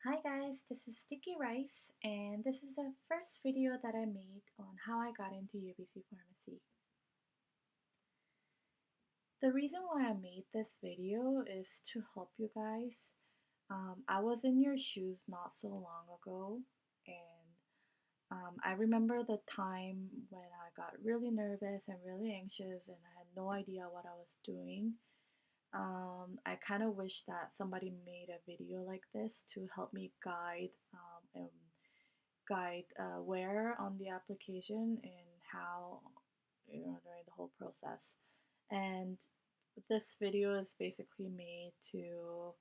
Hi guys, this is Sticky Rice, and this is the first video that I made on how I got into UBC Pharmacy. The reason why I made this video is to help you guys. I was in your shoes not so long ago, and I remember the time when I got really nervous and really anxious, and I had no idea what I was doing. I kind of wish that somebody made a video like this to help me guide where on the application and how, during the whole process. And this video is basically made to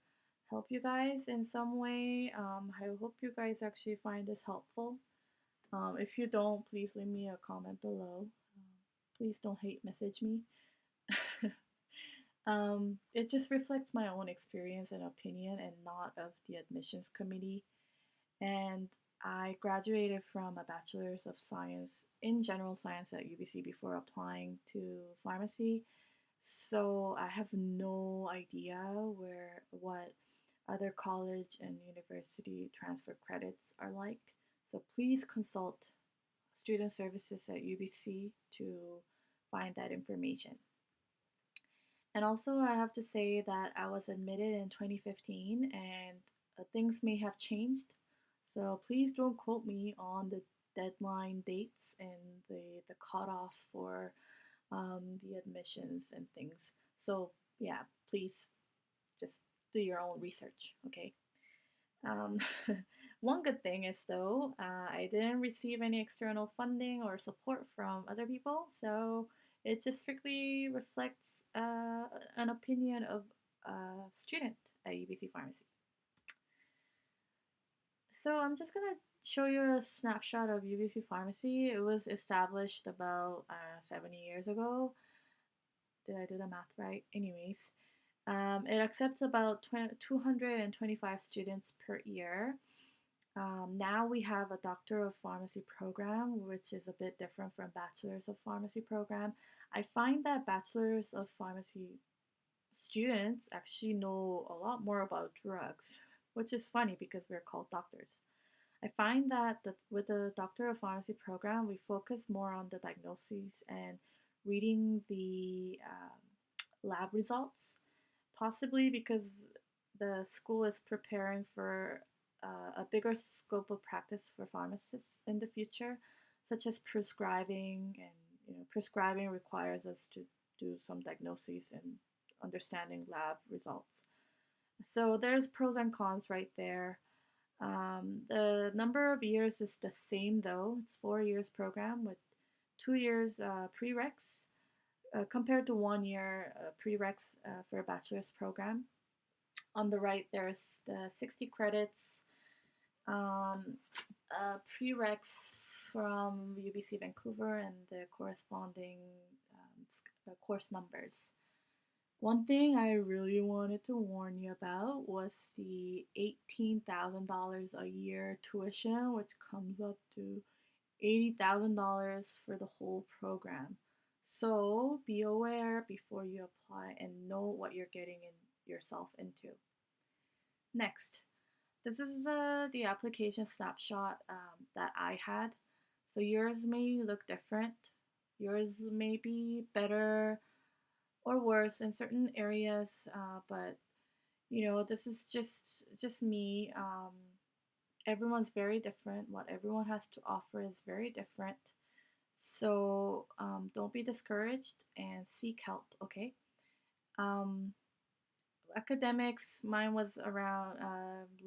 help you guys in some way. I hope you guys actually find this helpful. If you don't, please leave me a comment below. Please don't hate message me. It just reflects my own experience and opinion and not of the admissions committee. And I graduated from a Bachelor's of Science in General Science at UBC before applying to pharmacy. So I have no idea what other college and university transfer credits are like. So please consult student services at UBC to find that information. And also, I have to say that I was admitted in 2015 and things may have changed. So please don't quote me on the deadline dates and the cutoff for the admissions and things. So, yeah, please just do your own research, okay? Um, one good thing is, though, I didn't receive any external funding or support from other people, so it just strictly reflects an opinion of a student at UBC Pharmacy. So I'm just gonna show you a snapshot of UBC Pharmacy. It was established about 70 years ago. Did I do the math right? Anyways, it accepts about 225 students per year. Now we have a Doctor of Pharmacy program, which is a bit different from Bachelor's of Pharmacy program. I find that Bachelor's of Pharmacy students actually know a lot more about drugs, which is funny because we're called doctors. I find that with the Doctor of Pharmacy program, we focus more on the diagnoses and reading the lab results, possibly because the school is preparing for a bigger scope of practice for pharmacists in the future, such as prescribing, and prescribing requires us to do some diagnoses and understanding lab results. So there's pros and cons right there. The number of years is the same though. It's 4 years program with 2 years prereqs compared to 1 year prereqs for a bachelor's program. On the right, there's the 60 credits prereqs from UBC Vancouver and the corresponding course numbers. One thing I really wanted to warn you about was the $18,000 a year tuition, which comes up to $80,000 for the whole program. So be aware before you apply and know what you're getting yourself into. Next, this is the application snapshot that I had. So yours may look different. Yours may be better or worse in certain areas, but this is just me. Everyone's very different. What everyone has to offer is very different. So don't be discouraged and seek help. Okay. Um, Academics, mine was around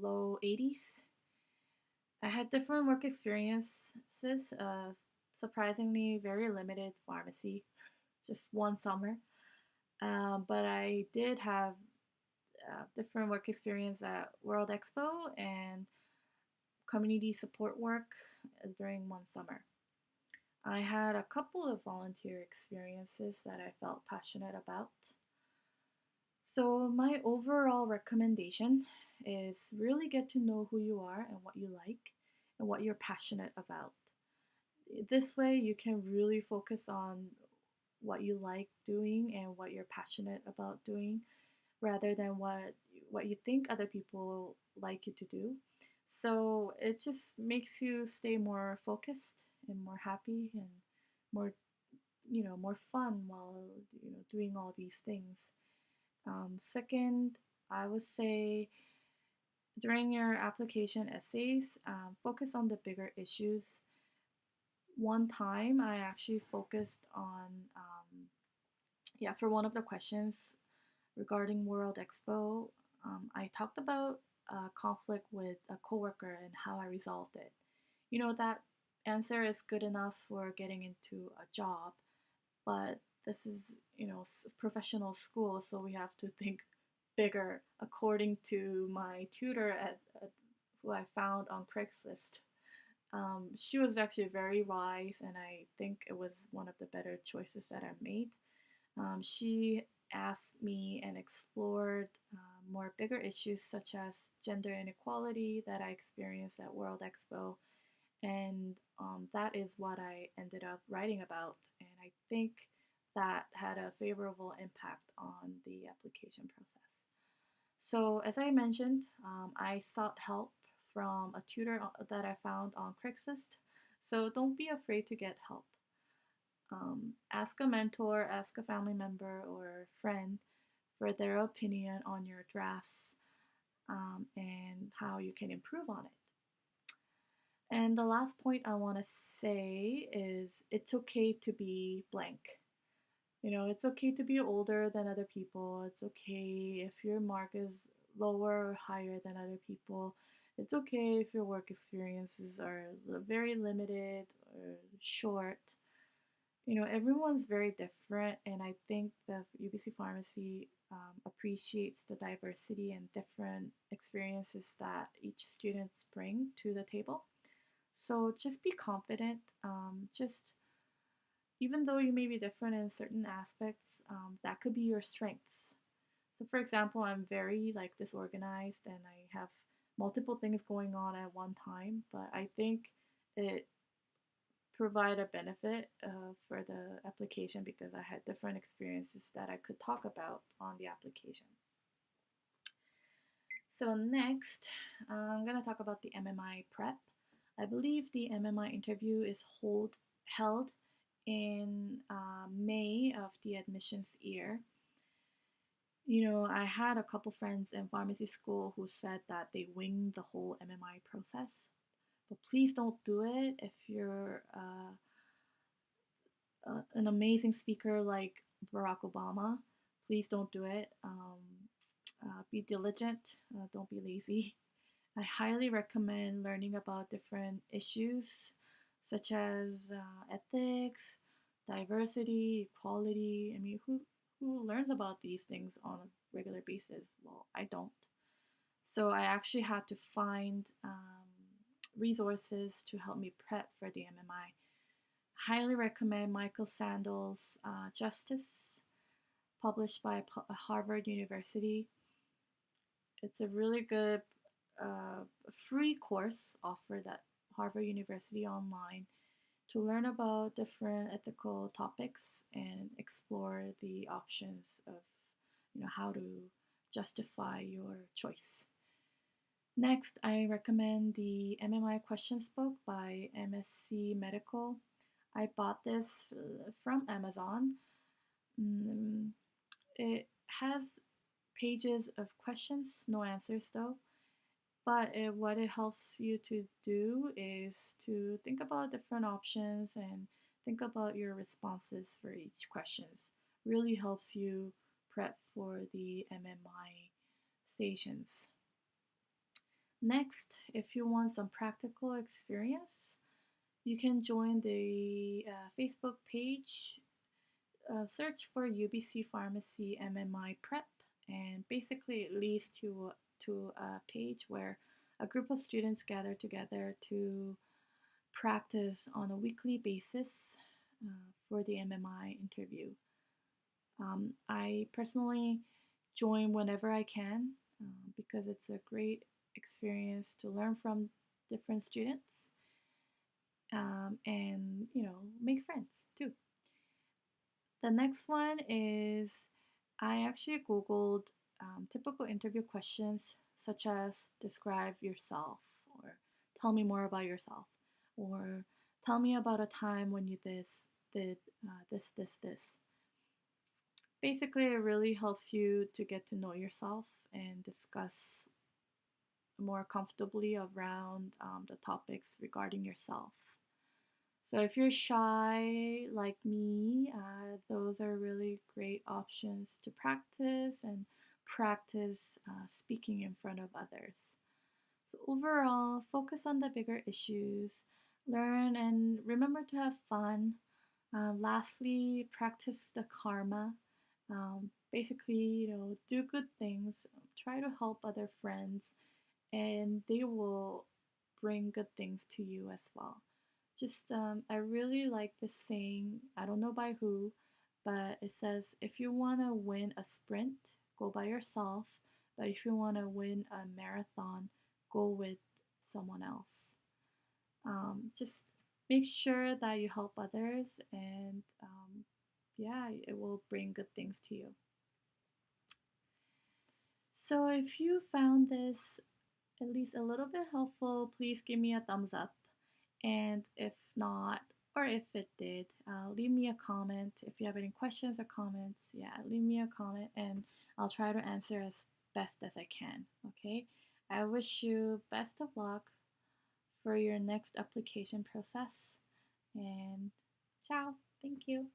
low 80s. I had different work experiences, surprisingly very limited pharmacy, just one summer. But I did have different work experience at World Expo and community support work during one summer. I had a couple of volunteer experiences that I felt passionate about. So, my overall recommendation is really get to know who you are and what you like and what you're passionate about. This way, you can really focus on what you like doing and what you're passionate about doing rather than what you think other people like you to do. So it just makes you stay more focused and more happy and more, more fun while, doing all these things. Second, I would say during your application essays, focus on the bigger issues. One time, I actually focused on, yeah, for one of the questions regarding World Expo, I talked about conflict with a coworker and how I resolved it. That answer is good enough for getting into a job, but this is, professional school, so we have to think bigger according to my tutor at who I found on Craigslist. She was actually very wise, and I think it was one of the better choices that I made. She asked me and explored more bigger issues such as gender inequality that I experienced at World Expo, and that is what I ended up writing about. And I think that had a favorable impact on the application process. So, as I mentioned, I sought help from a tutor that I found on Craigslist. So, don't be afraid to get help. Ask a mentor, ask a family member or friend for their opinion on your drafts and how you can improve on it. And the last point I want to say is it's okay to be blank. It's okay to be older than other people. It's okay if your mark is lower or higher than other people. It's okay if your work experiences are very limited or short. Everyone's very different, and I think the UBC Pharmacy appreciates the diversity and different experiences that each students bring to the table. So just be confident. Just even though you may be different in certain aspects, that could be your strengths. So, for example, I'm very like disorganized, and I have multiple things going on at one time. But I think it provide a benefit for the application because I had different experiences that I could talk about on the application. So next, I'm going to talk about the MMI prep. I believe the MMI interview is held in May of the admissions year. I had a couple friends in pharmacy school who said that they winged the whole MMI process. But please don't do it if you're an amazing speaker like Barack Obama. Please don't do it. Be diligent. Don't be lazy. I highly recommend learning about different issues such as ethics, diversity, equality. I mean, who learns about these things on a regular basis? Well, I don't. So I actually had to find resources to help me prep for the MMI. Highly recommend Michael Sandel's Justice, published by Harvard University. It's a really good free course offered at Harvard University online to learn about different ethical topics and explore the options of how to justify your choice. Next, I recommend the MMI Questions book by MSc Medical. I bought this from Amazon. It has pages of questions, no answers though. But what it helps you to do is to think about different options and think about your responses for each questions. Really helps you prep for the MMI stations. Next, if you want some practical experience, you can join the Facebook page. Search for UBC Pharmacy MMI Prep, and basically it leads to a page where a group of students gather together to practice on a weekly basis for the MMI interview. I personally join whenever I can because it's a great experience to learn from different students and make friends too. The next one is I actually googled typical interview questions such as describe yourself, or tell me more about yourself, or tell me about a time when you did this. Basically, it really helps you to get to know yourself and discuss more comfortably around the topics regarding yourself. So if you're shy like me, those are really great options to practice speaking in front of others. So overall, focus on the bigger issues, learn and remember to have fun. Lastly, practice the karma. Basically, do good things, try to help other friends, and they will bring good things to you as well. Just, I really like this saying, I don't know by who, but it says if you want to win a sprint, go by yourself, but if you want to win a marathon, go with someone else. Just make sure that you help others, and yeah, it will bring good things to you. So if you found this at least a little bit helpful, please give me a thumbs up. And if not, or if it did, leave me a comment. If you have any questions or comments, yeah, leave me a comment and I'll try to answer as best as I can. Okay? I wish you best of luck for your next application process. And ciao. Thank you.